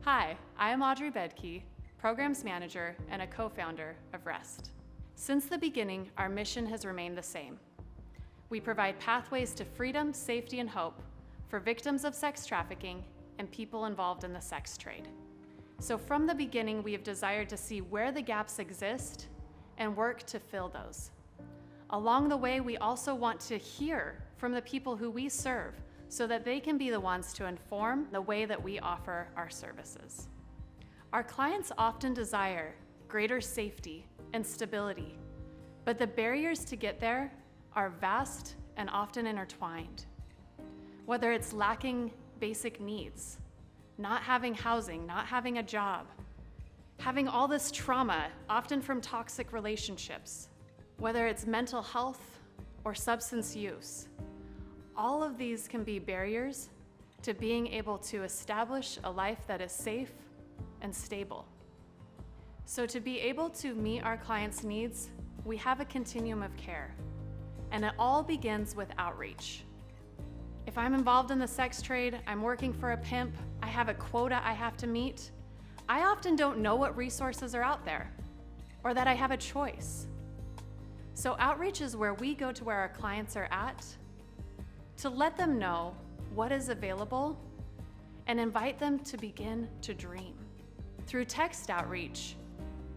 Hi, I am Audrey Baedke, Programs Manager and a co-founder of REST. Since the beginning, our mission has remained the same. We provide pathways to freedom, safety, and hope for victims of sex trafficking and people involved in the sex trade. So from the beginning, we have desired to see where the gaps exist and work to fill those. Along the way, we also want to hear from the people who we serve so that they can be the ones to inform the way that we offer our services. Our clients often desire greater safety and stability, but the barriers to get there are vast and often intertwined. Whether it's lacking basic needs, not having housing, not having a job, having all this trauma, often from toxic relationships, whether it's mental health or substance use, all of these can be barriers to being able to establish a life that is safe and stable. So to be able to meet our clients' needs, we have a continuum of care, and it all begins with outreach. If I'm involved in the sex trade, I'm working for a pimp, I have a quota I have to meet, I often don't know what resources are out there, or that I have a choice. So outreach is where we go to where our clients are at, to let them know what is available and invite them to begin to dream. Through text outreach,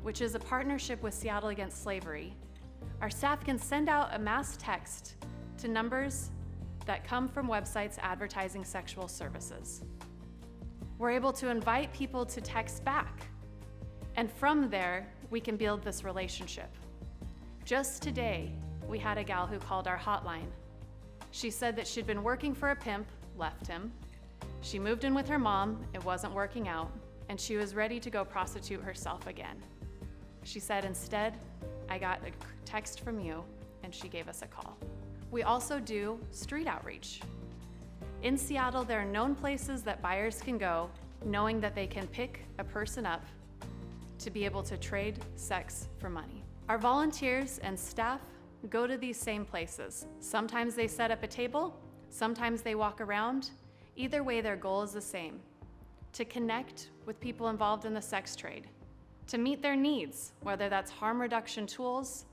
which is a partnership with Seattle Against Slavery, our staff can send out a mass text to numbers that come from websites advertising sexual services. We're able to invite people to text back, and from there, we can build this relationship. Just today, we had a gal who called our hotline. She said that she'd been working for a pimp, left him. She moved in with her mom, it wasn't working out, and she was ready to go prostitute herself again. She said, instead, I got a text from you, and she gave us a call. We also do street outreach. In Seattle, there are known places that buyers can go, knowing that they can pick a person up to be able to trade sex for money. Our volunteers and staff go to these same places. Sometimes they set up a table, sometimes they walk around. Either way, their goal is the same: to connect with people involved in the sex trade, to meet their needs, whether that's harm reduction tools,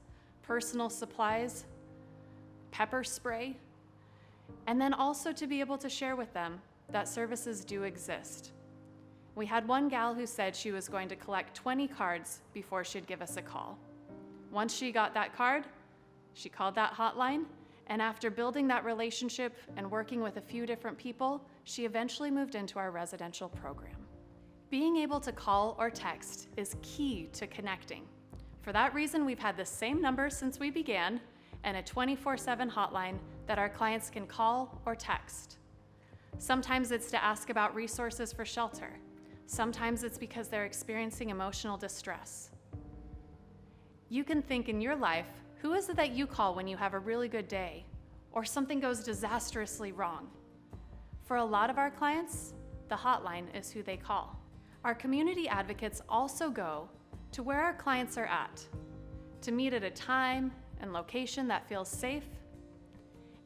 personal supplies, pepper spray, and then also to be able to share with them that services do exist. We had one gal who said she was going to collect 20 cards before she'd give us a call. Once she got that card, she called that hotline, and after building that relationship and working with a few different people, she eventually moved into our residential program. Being able to call or text is key to connecting. For that reason, we've had the same number since we began, and a 24/7 hotline that our clients can call or text. Sometimes it's to ask about resources for shelter. Sometimes it's because they're experiencing emotional distress. You can think in your life, who is it that you call when you have a really good day or something goes disastrously wrong? For a lot of our clients, the hotline is who they call. Our community advocates also go to where our clients are at, to meet at a time and location that feels safe.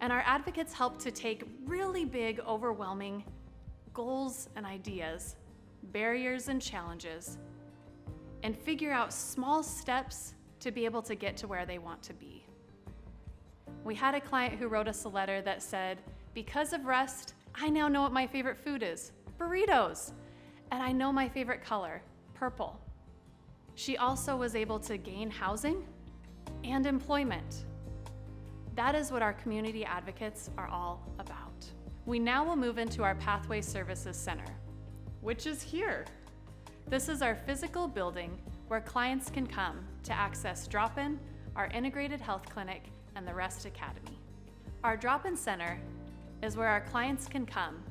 And our advocates help to take really big, overwhelming goals and ideas, barriers and challenges, and figure out small steps to be able to get to where they want to be. We had a client who wrote us a letter that said, because of REST, I now know what my favorite food is, burritos, and I know my favorite color, purple. She also was able to gain housing and employment. That is what our community advocates are all about. We now will move into our Pathway Services Center, which is here. This is our physical building where clients can come to access Drop-In, our integrated health clinic, and the REST Academy. Our Drop-In Center is where our clients can come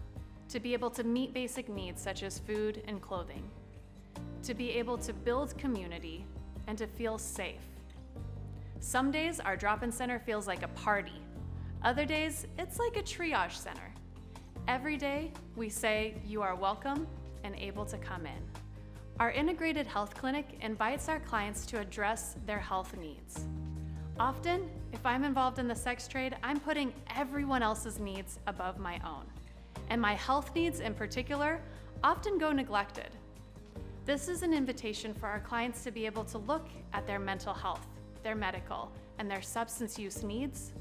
to be able to meet basic needs such as food and clothing, to be able to build community, and to feel safe. Some days our Drop-In Center feels like a party. Other days, it's like a triage center. Every day, we say you are welcome and able to come in. Our integrated health clinic invites our clients to address their health needs. Often, if I'm involved in the sex trade, I'm putting everyone else's needs above my own. And my health needs in particular often go neglected. This is an invitation for our clients to be able to look at their mental health, their medical, and their substance use needs,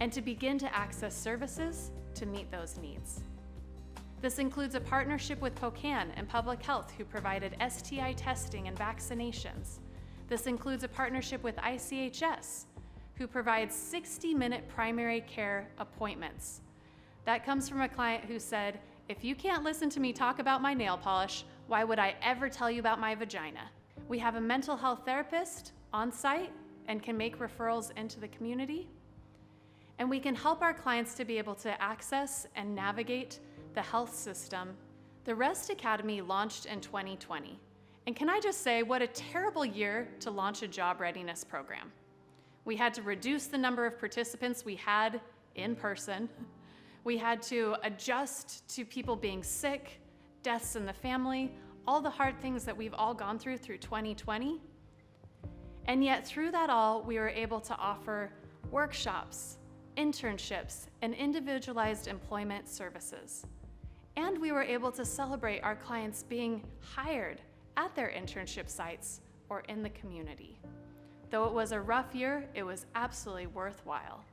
and to begin to access services to meet those needs. This includes a partnership with Spokane and Public Health, who provided STI testing and vaccinations. This includes a partnership with ICHS, who provides 60-minute primary care appointments. That comes from a client who said, "If you can't listen to me talk about my nail polish, why would I ever tell you about my vagina?" We have a mental health therapist on site and can make referrals into the community. And we can help our clients to be able to access and navigate the health system. The REST Academy launched in 2020. And can I just say, what a terrible year to launch a job readiness program. We had to reduce the number of participants we had in person. We had to adjust to people being sick, deaths in the family, all the hard things that we've all gone through 2020. And yet through that all, we were able to offer workshops, internships, and individualized employment services. And we were able to celebrate our clients being hired at their internship sites or in the community. Though it was a rough year, it was absolutely worthwhile.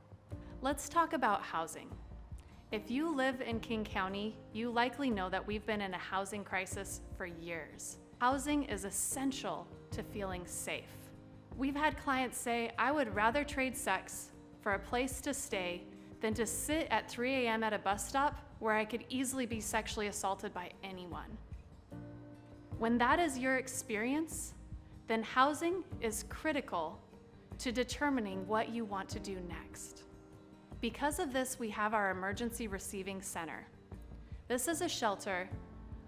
Let's talk about housing. If you live in King County, you likely know that we've been in a housing crisis for years. Housing is essential to feeling safe. We've had clients say, "I would rather trade sex for a place to stay than to sit at 3 a.m. at a bus stop where I could easily be sexually assaulted by anyone." When that is your experience, then housing is critical to determining what you want to do next. Because of this, we have our Emergency Receiving Center. This is a shelter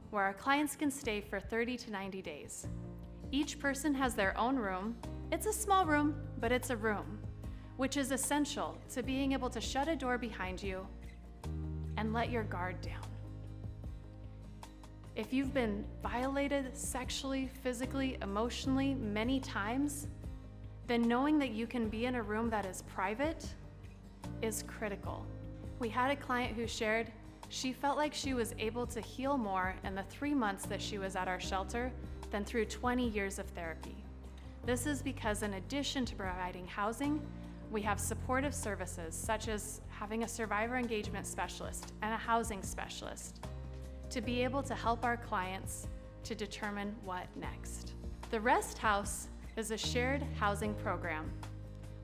where our clients can stay for 30 to 90 days. Each person has their own room. It's a small room, but it's a room, which is essential to being able to shut a door behind you and let your guard down. If you've been violated sexually, physically, emotionally many times, then knowing that you can be in a room that is private is critical. We had a client who shared she felt like she was able to heal more in the 3 months that she was at our shelter than through 20 years of therapy. This is because in addition to providing housing, we have supportive services such as having a survivor engagement specialist and a housing specialist to be able to help our clients to determine what next. The Rest House is a shared housing program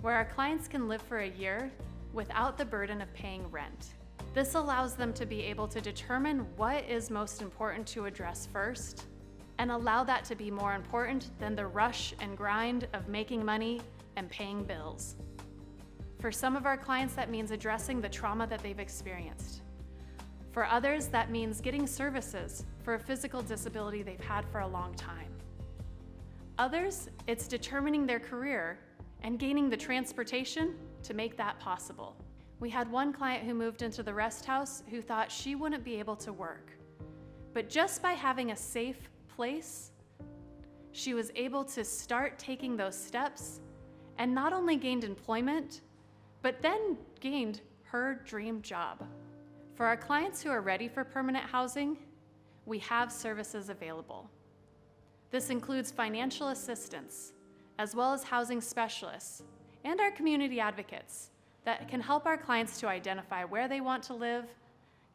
where our clients can live for a year without the burden of paying rent. This allows them to be able to determine what is most important to address first and allow that to be more important than the rush and grind of making money and paying bills. For some of our clients, that means addressing the trauma that they've experienced. For others, that means getting services for a physical disability they've had for a long time. Others, it's determining their career and gaining the transportation to make that possible. We had one client who moved into the Rest House who thought she wouldn't be able to work. But just by having a safe place, she was able to start taking those steps and not only gained employment, but then gained her dream job. For our clients who are ready for permanent housing, we have services available. This includes financial assistance, as well as housing specialists and our community advocates that can help our clients to identify where they want to live,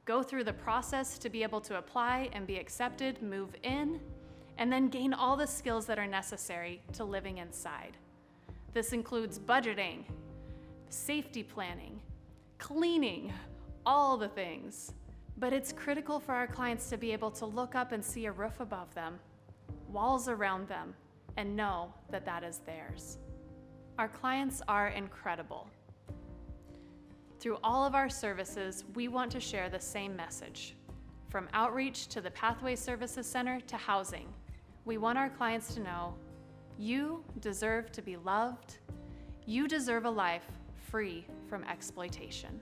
go through the process to be able to apply and be accepted, move in, and then gain all the skills that are necessary to living inside. This includes budgeting, safety planning, cleaning, all the things. But it's critical for our clients to be able to look up and see a roof above them, walls around them, and know that that is theirs. Our clients are incredible. Through all of our services, we want to share the same message. From outreach to the Pathway Services Center to housing, we want our clients to know you deserve to be loved. You deserve a life free from exploitation.